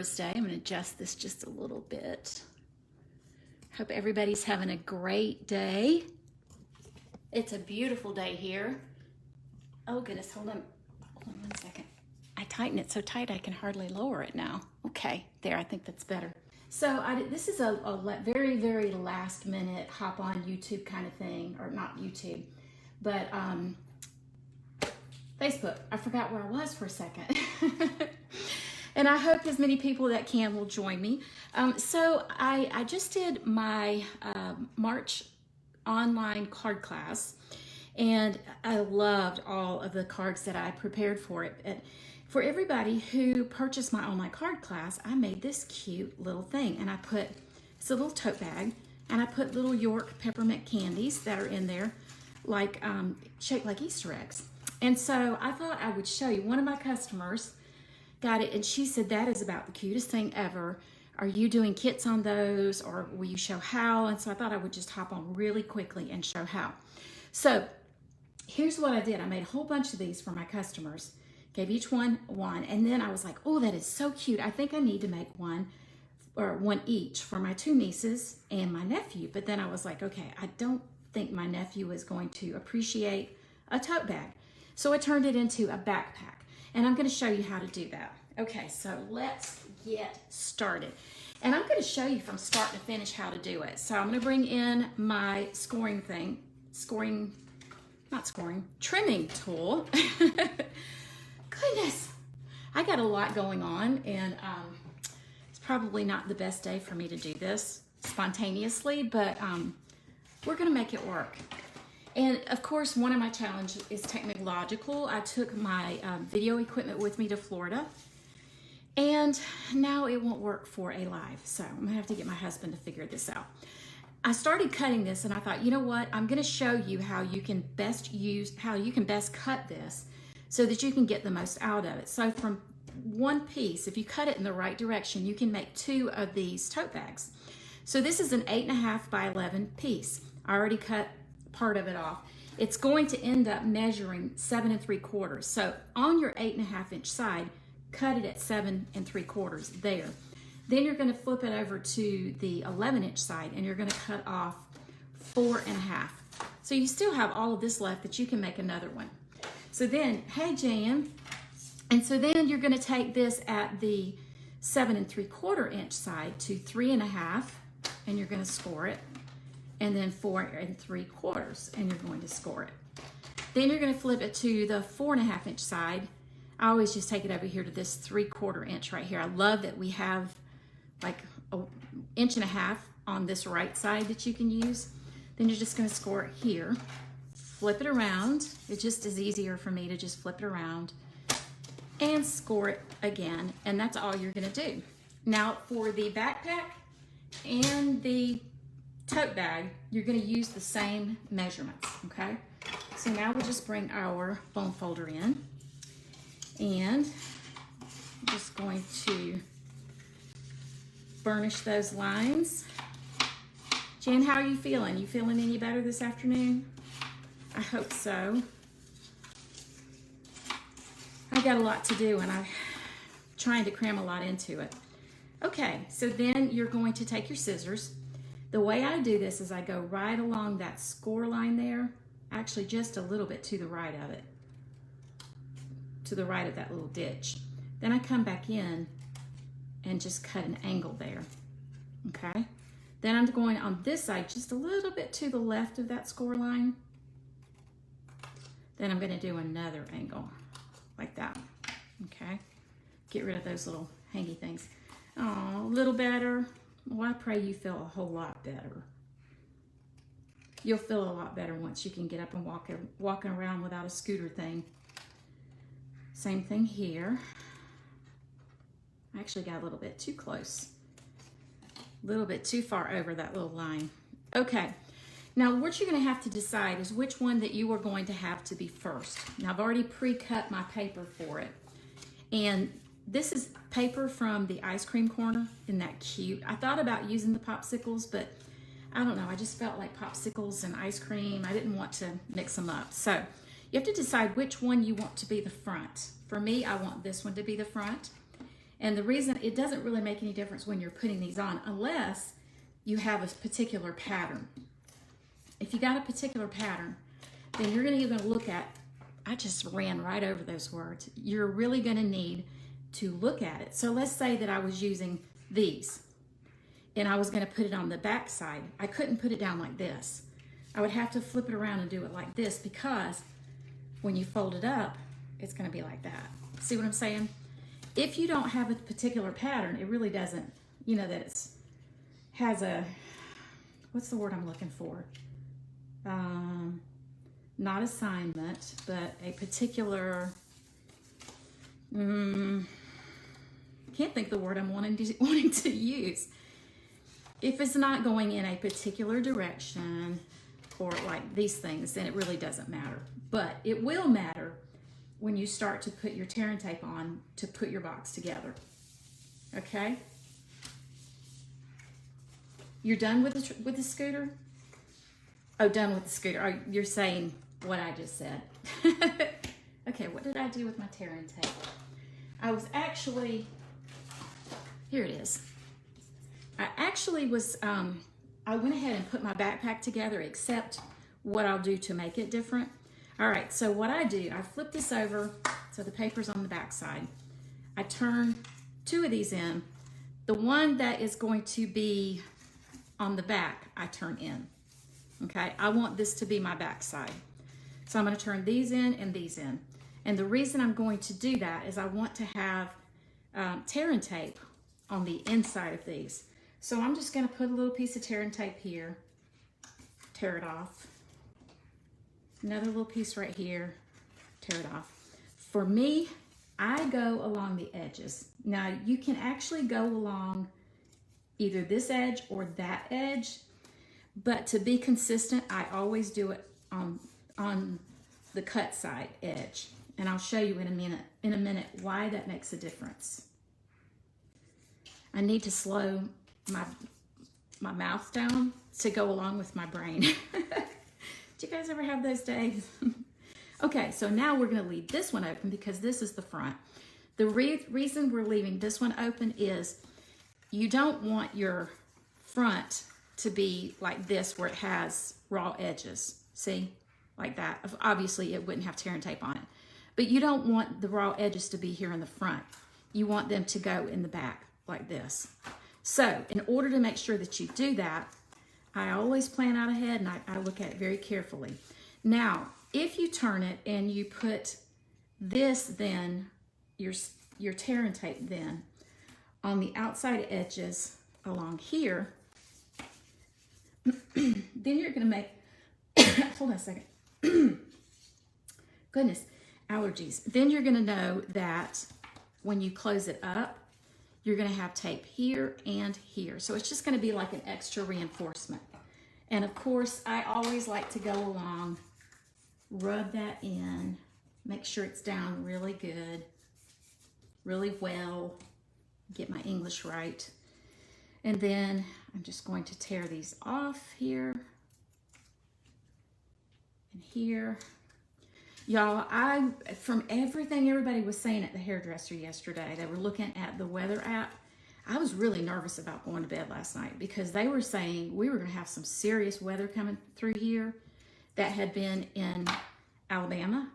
Thursday. I'm going to adjust this just a little bit. Hope everybody's having a great day. It's a beautiful day here. Oh goodness, hold on 1 second. I tighten it so tight I can hardly lower it now. Okay, there, I think that's better. So this is a very, very last minute hop on YouTube kind of thing, or not YouTube, but Facebook. I forgot where I was for a second. And I hope as many people that can will join me. So I just did my March online card class, and I loved all of the cards that I prepared for it. And for everybody who purchased my online card class, I made this cute little thing, and it's a little tote bag, and I put little York peppermint candies that are in there, like shaped like Easter eggs. And so I thought I would show you. One of my customers got it, and she said, that is about the cutest thing ever. Are you doing kits on those, or will you show how? And so I thought I would just hop on really quickly and show how. So here's what I did. I made a whole bunch of these for my customers, gave each one, and then I was like, oh, that is so cute. I think I need to make one each for my two nieces and my nephew. But then I was like, okay, I don't think my nephew is going to appreciate a tote bag. So I turned it into a backpack, and I'm going to show you how to do that. Okay, so let's get started. And I'm going to show you from start to finish how to do it. So I'm going to bring in my trimming tool. Goodness, I got a lot going on, and it's probably not the best day for me to do this spontaneously, but we're going to make it work. And of course, one of my challenges is technological. I took my video equipment with me to Florida, and now it won't work for a live. So I'm gonna have to get my husband to figure this out. I started cutting this, and I thought, you know what? I'm gonna show you how you can best cut this so that you can get the most out of it. So from one piece, if you cut it in the right direction, you can make two of these tote bags. So this is an 8.5 by 11 piece. I already cut part of it off. It's going to end up measuring 7 3/4. So on your 8.5 inch side, cut it at 7 3/4 there. Then you're going to flip it over to the 11 inch side, and you're going to cut off 4.5. So you still have all of this left that you can make another one. So then, hey Jan, and so then you're going to take this at the 7 3/4 inch side to 3.5, and you're going to score it. And then 4 3/4, and you're going to score it. Then you're going to flip it to the 4.5 inch side. I always just take it over here to this 3/4 inch right here. I love that we have like an 1.5 inches on this right side that you can use. Then you're just going to score it here. Flip it around. It just is easier for me to just flip it around and score it again. And that's all you're going to do. Now for the backpack and the tote bag, you're going to use the same measurements, okay? So now we'll just bring our bone folder in, and I'm just going to burnish those lines. Jan, how are you feeling? You feeling any better this afternoon? I hope so. I got a lot to do, and I'm trying to cram a lot into it. Okay, so then you're going to take your scissors. The way I do this is I go right along that score line there, actually just a little bit to the right of it, to the right of that little ditch. Then I come back in and just cut an angle there, okay? Then I'm going on this side just a little bit to the left of that score line. Then I'm gonna do another angle like that, okay? Get rid of those little hangy things. Oh, a little better. Well, I pray you feel a whole lot better. You'll feel a lot better once you can get up and walking around without a scooter thing. Same thing here. I actually got a little bit too close. A little bit too far over that little line. Okay, now what you're gonna have to decide is which one that you are going to have to be first. Now I've already pre-cut my paper for it. And this is paper from the ice cream corner. Isn't that cute? I thought about using the popsicles, but I don't know. I just felt like popsicles and ice cream. I didn't want to mix them up. So you have to decide which one you want to be the front. For me, I want this one to be the front. And the reason it doesn't really make any difference when you're putting these on unless you have a particular pattern. If you got a particular pattern, then you're going to look at, I just ran right over those words. You're really going to need to look at it. So let's say that I was using these and I was going to put it on the back side. I couldn't put it down like this. I would have to flip it around and do it like this, because when you fold it up, it's going to be like that. See what I'm saying? If you don't have a particular pattern, it really doesn't, you know, that it's has a, what's the word I'm looking for? Not assignment, but a particular, can't think the word I'm wanting to use. If it's not going in a particular direction, or like these things, then it really doesn't matter. But it will matter when you start to put your tear and tape on to put your box together. Okay? You're done with the scooter? Oh, done with the scooter. Oh, you're saying what I just said. Okay, what did I do with my tear and tape? I was actually, here it is. I actually was, I went ahead and put my backpack together, except what I'll do to make it different. All right, so what I do, I flip this over so the paper's on the back side. I turn 2 of these in. The one that is going to be on the back, I turn in. Okay, I want this to be my back side. So I'm going to turn these in and these in. And the reason I'm going to do that is I want to have tear and tape on the inside of these. So I'm just going to put a little piece of tear and tape here, tear it off. Another little piece right here, tear it off. For me, I go along the edges. Now you can actually go along either this edge or that edge, but to be consistent, I always do it on the cut side edge. And I'll show you in a minute why that makes a difference. I need to slow my mouth down to go along with my brain. Do you guys ever have those days? Okay, so now we're going to leave this one open because this is the front. The reason we're leaving this one open is you don't want your front to be like this where it has raw edges. See? Like that. Obviously, it wouldn't have tear and tape on it. But you don't want the raw edges to be here in the front. You want them to go in the back like this. So, in order to make sure that you do that, I always plan out ahead and I look at it very carefully. Now, if you turn it and you put this then, your tear and tape then, on the outside edges along here, then you're going to make, hold on a second. Goodness, allergies. Then you're going to know that when you close it up, you're going to have tape here and here. So it's just going to be like an extra reinforcement. And of course, I always like to go along, rub that in, make sure it's down really good, really well, get my English right. And then I'm just going to tear these off here and here. Y'all, from everything everybody was saying at the hairdresser yesterday, they were looking at the weather app. I was really nervous about going to bed last night because they were saying we were going to have some serious weather coming through here that had been in Alabama.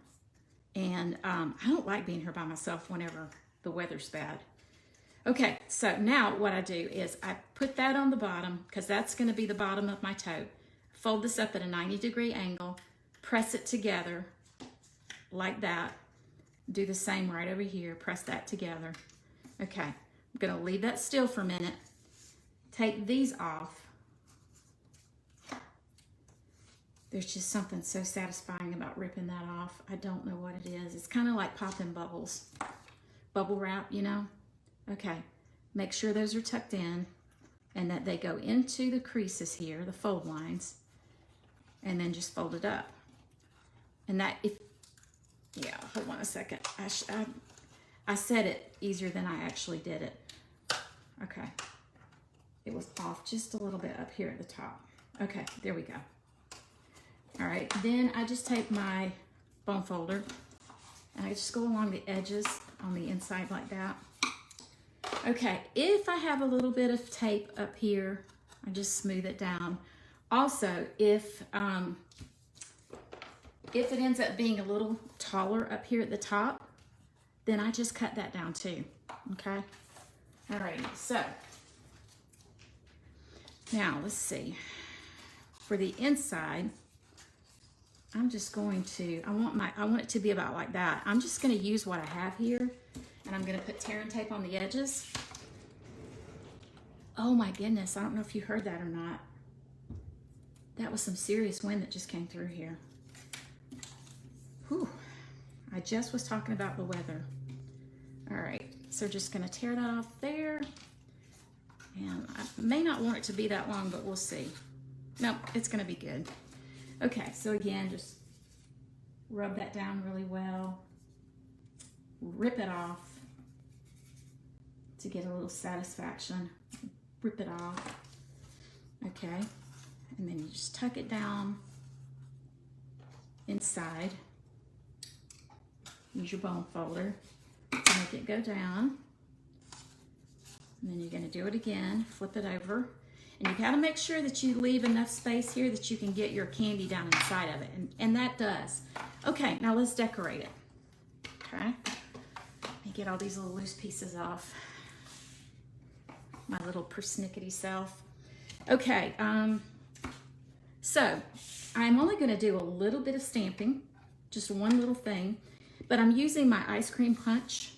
And I don't like being here by myself whenever the weather's bad. Okay, so now what I do is I put that on the bottom because that's going to be the bottom of my tote. Fold this up at a 90-degree angle, press it together like that. Do the same right over here, press that together. Okay, I'm going to leave that still for a minute. Take these off. There's just something so satisfying about ripping that off. I don't know what it is. It's kind of like popping bubbles. Bubble wrap, you know? Okay, make sure those are tucked in and that they go into the creases here, the fold lines, and then just fold it up. And that, yeah, hold on a second. I said it easier than I actually did it. Okay, it was off just a little bit up here at the top. Okay, there we go. All right, then I just take my bone folder and I just go along the edges on the inside like that. Okay, if I have a little bit of tape up here, I just smooth it down. Also, if it ends up being a little taller up here at the top, then I just cut that down too, okay? Alrighty, so now let's see. For the inside, I'm just going to, I want it to be about like that. I'm just gonna use what I have here, and I'm gonna put tearing tape on the edges. Oh my goodness, I don't know if you heard that or not. That was some serious wind that just came through here. Whew, I just was talking about the weather. All right, so just gonna tear that off there. And I may not want it to be that long, but we'll see. Nope, it's gonna be good. Okay, so again, just rub that down really well. Rip it off to get a little satisfaction. Rip it off. Okay, and then you just tuck it down inside. Use your bone folder to make it go down. And then you're gonna do it again, flip it over. And you gotta make sure that you leave enough space here that you can get your candy down inside of it. And that does. Okay, now let's decorate it. Okay, let me get all these little loose pieces off. My little persnickety self. Okay, so I'm only gonna do a little bit of stamping, just one little thing, but I'm using my ice cream punch,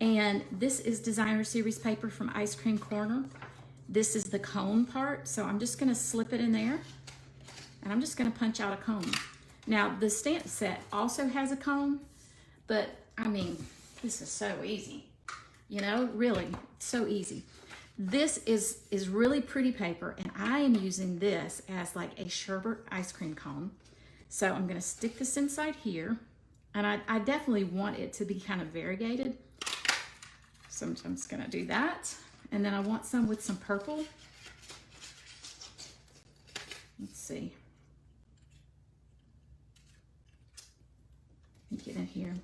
and this is designer series paper from Ice Cream Corner. This is the cone part, so I'm just gonna slip it in there, and I'm just gonna punch out a cone. Now, the stamp set also has a cone, but I mean, this is so easy. You know, really, so easy. This is really pretty paper, and I am using this as like a sherbet ice cream cone. So I'm gonna stick this inside here, and I definitely want it to be kind of variegated. So I'm just gonna do that. And then I want some with some purple. Let's see. Get in here,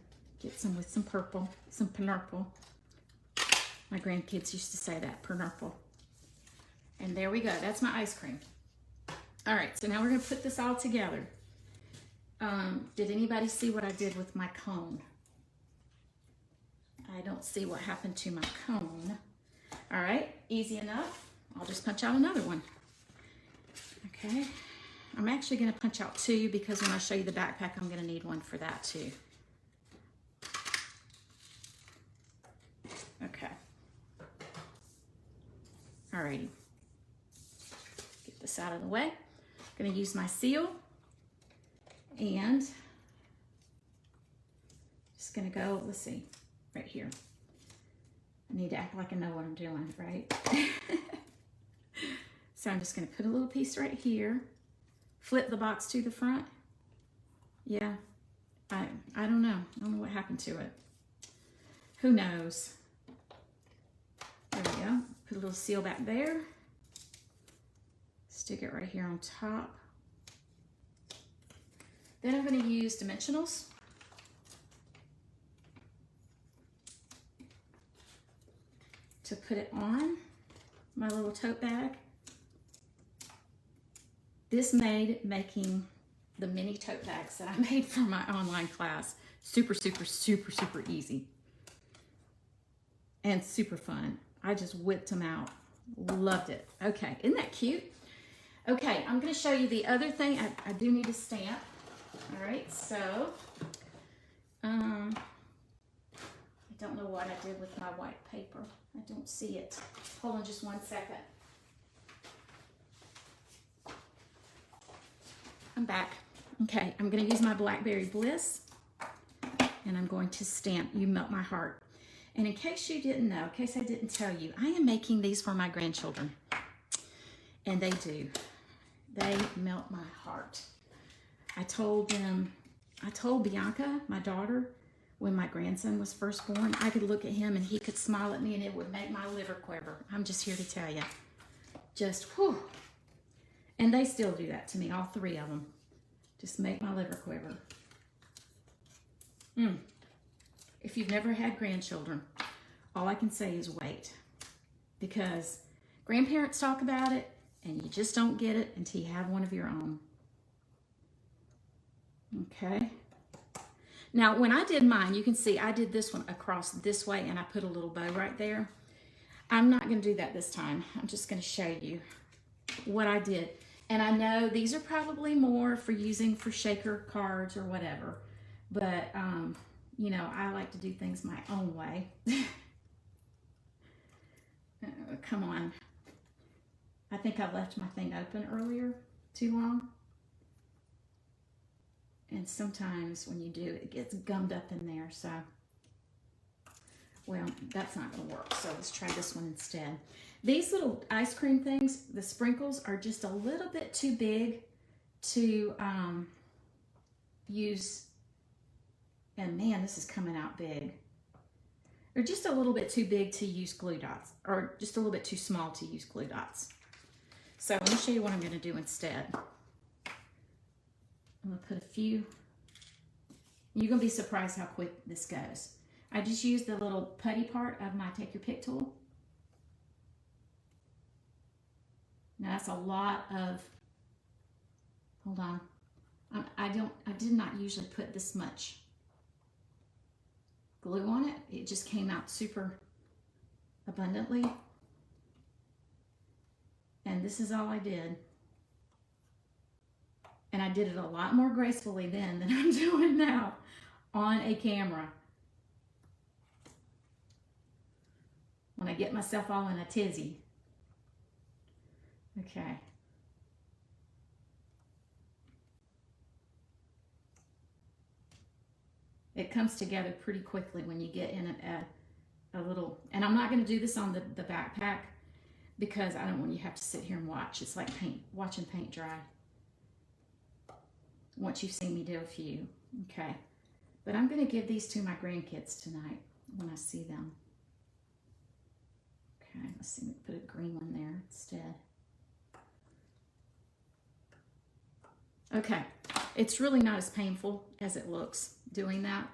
get some with some purple, some purple. My grandkids used to say that, purple. And there we go, that's my ice cream. All right, so now we're gonna put this all together. Did anybody see what I did with my cone? I don't see what happened to my cone. All right, easy enough. I'll just punch out another one. Okay, I'm actually gonna punch out two because when I show you the backpack, I'm gonna need one for that too. Okay. Alrighty. Get this out of the way. I'm gonna use my seal and just gonna go, let's see, right here. I need to act like I know what I'm doing, right? So I'm just gonna put a little piece right here, flip the box to the front. Yeah, I don't know. I don't know what happened to it. Who knows? There we go. Put a little seal back there. Stick it right here on top. Then I'm gonna use dimensionals. To put it on my little tote bag. This made making the mini tote bags that I made for my online class super, super, super, super easy. And super fun. I just whipped them out. Loved it. Okay, isn't that cute? Okay, I'm gonna show you the other thing. I do need a stamp. All right, so, I don't know what I did with my white paper. I don't see it. Hold on just 1 second. I'm back. Okay, I'm gonna use my Blackberry Bliss, and I'm going to stamp You Melt My Heart. And in case you didn't know, in case I didn't tell you, I am making these for my grandchildren. And they do. They melt my heart. I told Bianca, my daughter, when my grandson was first born, I could look at him and he could smile at me and it would make my liver quiver. I'm just here to tell you. Just, whew. And they still do that to me, all three of them. Just make my liver quiver. If you've never had grandchildren, all I can say is wait. because grandparents talk about it and you just don't get it until you have one of your own. Okay. Now, when I did mine, you can see I did this one across this way and I put a little bow right there. I'm not going to do that this time. I'm just going to show you what I did. And I know these are probably more for using for shaker cards or whatever, but you know, I like to do things my own way. Come on. I think I left my thing open earlier too long. And sometimes when you do, it gets gummed up in there. So, well, that's not going to work. So let's try this one instead. These little ice cream things, the sprinkles, are just a little bit too big to use. And man, this is coming out big. They're just a little bit too big to use glue dots, or just a little bit too small to use glue dots. So let me show you what I'm going to do instead. I'm going to put a few. You're going to be surprised how quick this goes. I just used the little putty part of my Take Your Pick tool. Now that's a lot of, hold on. I did not usually put this much glue on it. It just came out super abundantly. And this is all I did. And I did it a lot more gracefully then than I'm doing now on a camera. When I get myself all in a tizzy. Okay. It comes together pretty quickly when you get in a little, and I'm not going to do this on the backpack because I don't want you to have to sit here and watch. It's like watching paint dry. Once you've seen me do a few. Okay. But I'm going to give these to my grandkids tonight when I see them. Okay, let's see, put a green one there instead. Okay, it's really not as painful as it looks doing that.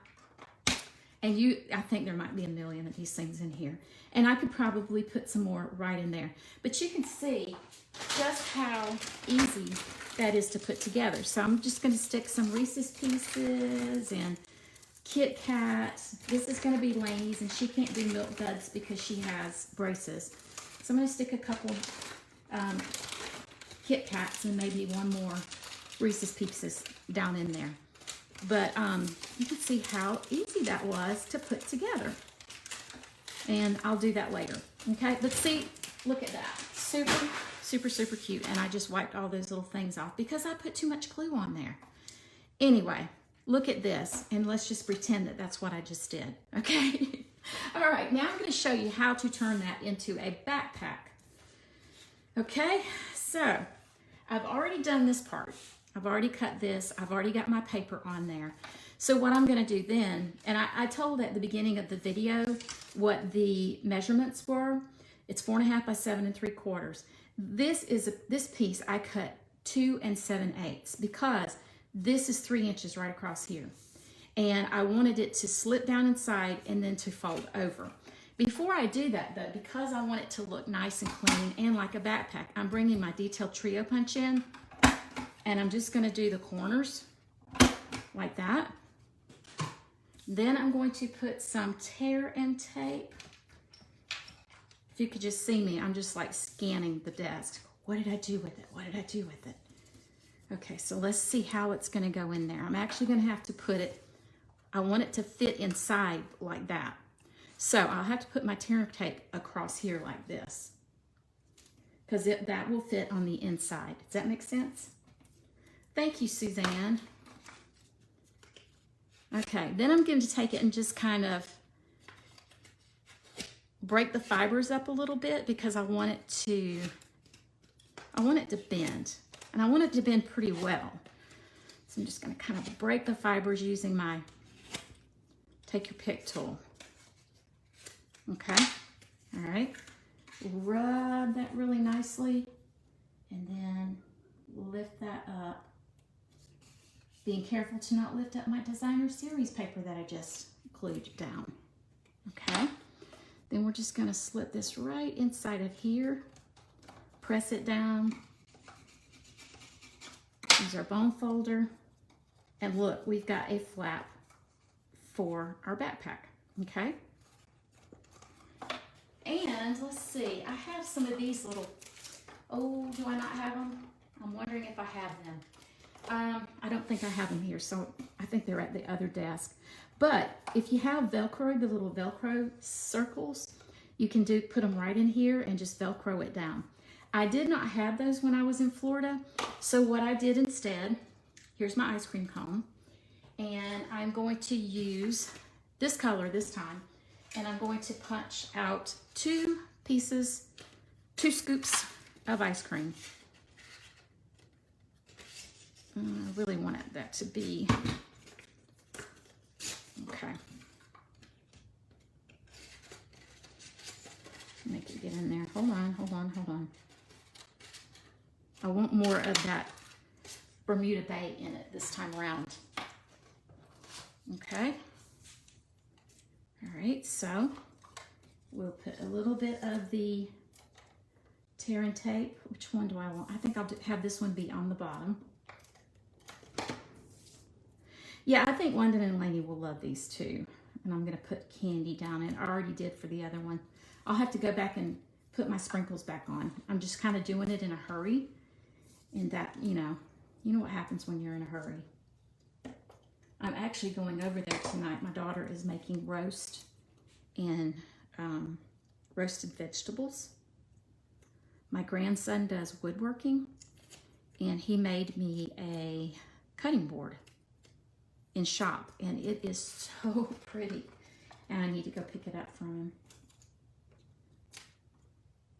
And I think there might be a million of these things in here. And I could probably put some more right in there. But you can see just how easy that is to put together. So I'm just going to stick some Reese's Pieces and Kit Kats. This is going to be Lainey's, and she can't do Milk Duds because she has braces. So I'm going to stick a couple Kit Kats and maybe one more Reese's Pieces down in there. But you can see how easy that was to put together. And I'll do that later. Okay, but see, look at that. Super, super, super cute. And I just wiped all those little things off because I put too much glue on there. Anyway, look at this. And let's just pretend that that's what I just did. Okay. All right, now I'm going to show you how to turn that into a backpack. Okay, so I've already done this part. I've already cut this. I've already got my paper on there. So what I'm going to do then, and I told at the beginning of the video what the measurements were. It's 4.5 by 7 3/4. This piece I cut 2 7/8 because this is 3 inches right across here. And I wanted it to slip down inside and then to fold over. Before I do that though, because I want it to look nice and clean and like a backpack, I'm bringing my detailed trio punch in. And I'm just going to do the corners like that. Then I'm going to put some tear and tape. If you could just see me, I'm just like scanning the desk. What did I do with it? What did I do with it? Okay, so let's see how it's going to go in there. I'm actually going to have to put it, I want it to fit inside like that. So I'll have to put my tear and tape across here like this. Because that will fit on the inside. Does that make sense? Thank you, Suzanne. Okay, then I'm going to take it and just kind of break the fibers up a little bit because I want it to bend. And I want it to bend pretty well. So I'm just going to kind of break the fibers using my Take Your Pick tool. Okay, all right. Rub that really nicely and then lift that up. Being careful to not lift up my designer series paper that I just glued down. Okay, Then we're just gonna slip this right inside of here, press it down, use our bone folder, and look, we've got a flap for our backpack, okay? And let's see, I have some of these little, oh, do I not have them? I'm wondering if I have them. I don't think I have them here, so I think they're at the other desk. But if you have Velcro, the little Velcro circles, you can put them right in here and just Velcro it down. I did not have those when I was in Florida, so what I did instead, here's my ice cream cone, and I'm going to use this color this time, and I'm going to punch out 2 scoops of ice cream. I really wanted that to be, okay. Make it get in there. Hold on, hold on, hold on. I want more of that Bermuda Bay in it this time around. Okay. All right, so we'll put a little bit of the tear and tape. Which one do I want? I think I'll have this one be on the bottom. Yeah, I think London and Lainey will love these too. And I'm gonna put candy down in. I already did for the other one. I'll have to go back and put my sprinkles back on. I'm just kind of doing it in a hurry. And that, you know what happens when you're in a hurry. I'm actually going over there tonight. My daughter is making roast and roasted vegetables. My grandson does woodworking, and he made me a cutting board in shop, and it is so pretty, and I need to go pick it up from him.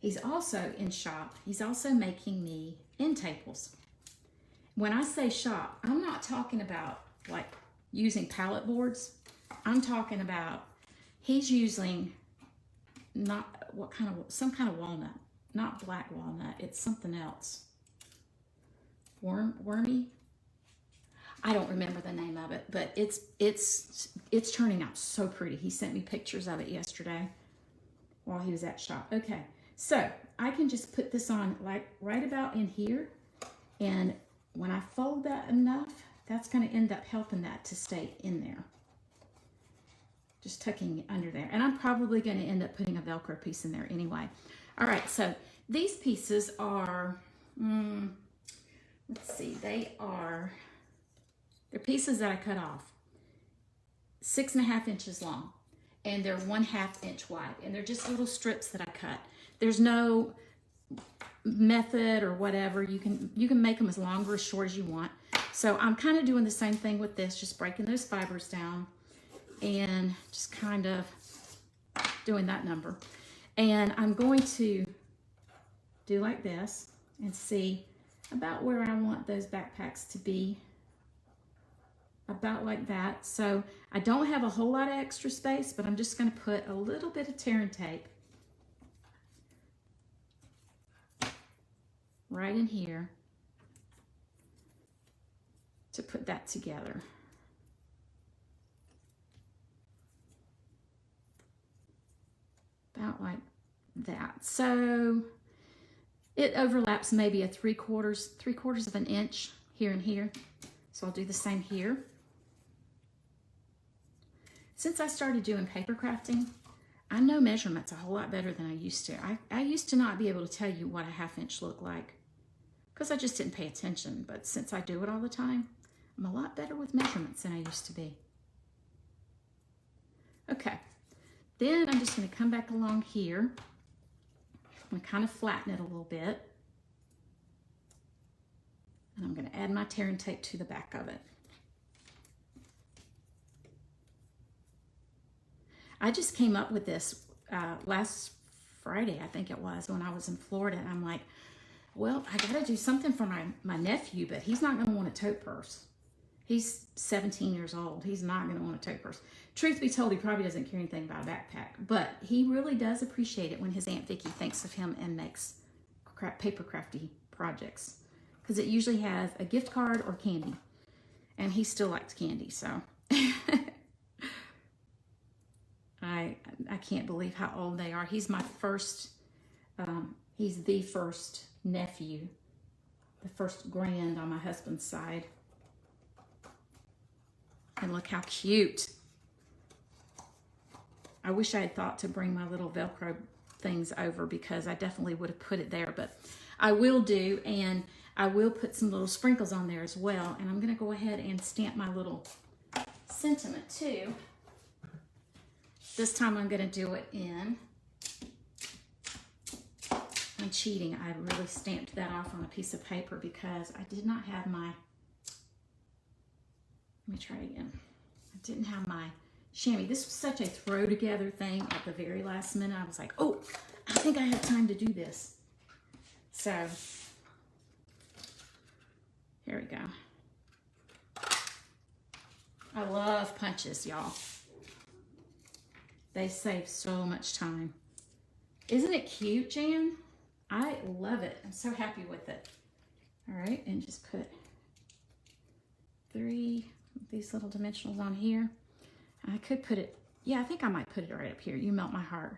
He's also in shop. He's also making me end tables. When I say shop, I'm not talking about like using pallet boards. I'm talking about he's using some kind of walnut, not black walnut. It's something else. Wormy. I don't remember the name of it, but it's turning out so pretty. He sent me pictures of it yesterday while he was at shop. Okay, so I can just put this on like right about in here, and when I fold that enough, that's going to end up helping that to stay in there. Just tucking it under there. And I'm probably going to end up putting a Velcro piece in there anyway. All right, so these pieces are, let's see, they're pieces that I cut off. 6.5 inches long, and they're 1/2 inch wide, and they're just little strips that I cut. There's no method or whatever. You can make them as long or as short as you want. So I'm kind of doing the same thing with this, just breaking those fibers down and just kind of doing that number. And I'm going to do like this and see about where I want those backpacks to be. About like that. So I don't have a whole lot of extra space, but I'm just going to put a little bit of tear and tape right in here to put that together. About like that. So it overlaps maybe a 3/4 of an inch here and here. So I'll do the same here. Since I started doing paper crafting, I know measurements a whole lot better than I used to. I used to not be able to tell you what a 1/2 inch looked like because I just didn't pay attention. But since I do it all the time, I'm a lot better with measurements than I used to be. Okay, then I'm just going to come back along here. I'm going to kind of flatten it a little bit. And I'm going to add my tear and tape to the back of it. I just came up with this last Friday, I think it was, when I was in Florida. And I'm like, well, I got to do something for my nephew, but he's not going to want a tote purse. He's 17 years old. He's not going to want a tote purse. Truth be told, he probably doesn't care anything about a backpack, but he really does appreciate it when his Aunt Vicky thinks of him and makes paper crafty projects, because it usually has a gift card or candy, and he still likes candy, so I can't believe how old they are. He's my first, he's the first nephew, the first grand on my husband's side. And look how cute. I wish I had thought to bring my little Velcro things over, because I definitely would have put it there, but I will do, and I will put some little sprinkles on there as well. And I'm gonna go ahead and stamp my little sentiment too. This time I'm gonna do it in, I'm cheating. I really stamped that off on a piece of paper because I did not have my, let me try it again. I didn't have my chamois. This was such a throw together thing at the very last minute. I was like, oh, I think I have time to do this. So, here we go. I love punches, y'all. They save so much time. Isn't it cute, Jan? I love it. I'm so happy with it. All right, and just put 3 of these little dimensionals on here. I could put it, yeah, I think I might put it right up here. You melt my heart.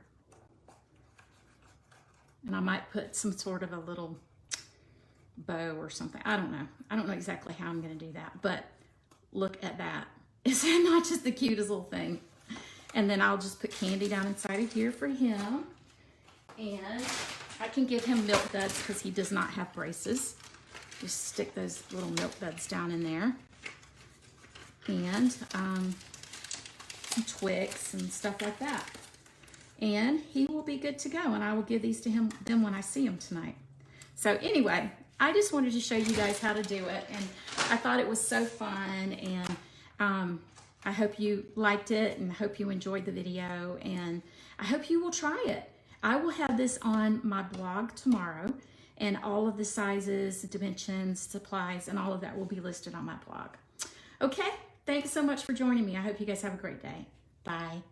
And I might put some sort of a little bow or something. I don't know. I don't know exactly how I'm going to do that, but look at that. Is that not just the cutest little thing? And then I'll just put candy down inside of here for him. And I can give him milk duds because he does not have braces. Just stick those little milk duds down in there. And some Twix and stuff like that. And he will be good to go. And I will give these to him then when I see him tonight. So anyway, I just wanted to show you guys how to do it. And I thought it was so fun. And I hope you liked it, and I hope you enjoyed the video, and I hope you will try it. I will have this on my blog tomorrow, and all of the sizes, dimensions, supplies, and all of that will be listed on my blog. Okay, thanks so much for joining me. I hope you guys have a great day. Bye.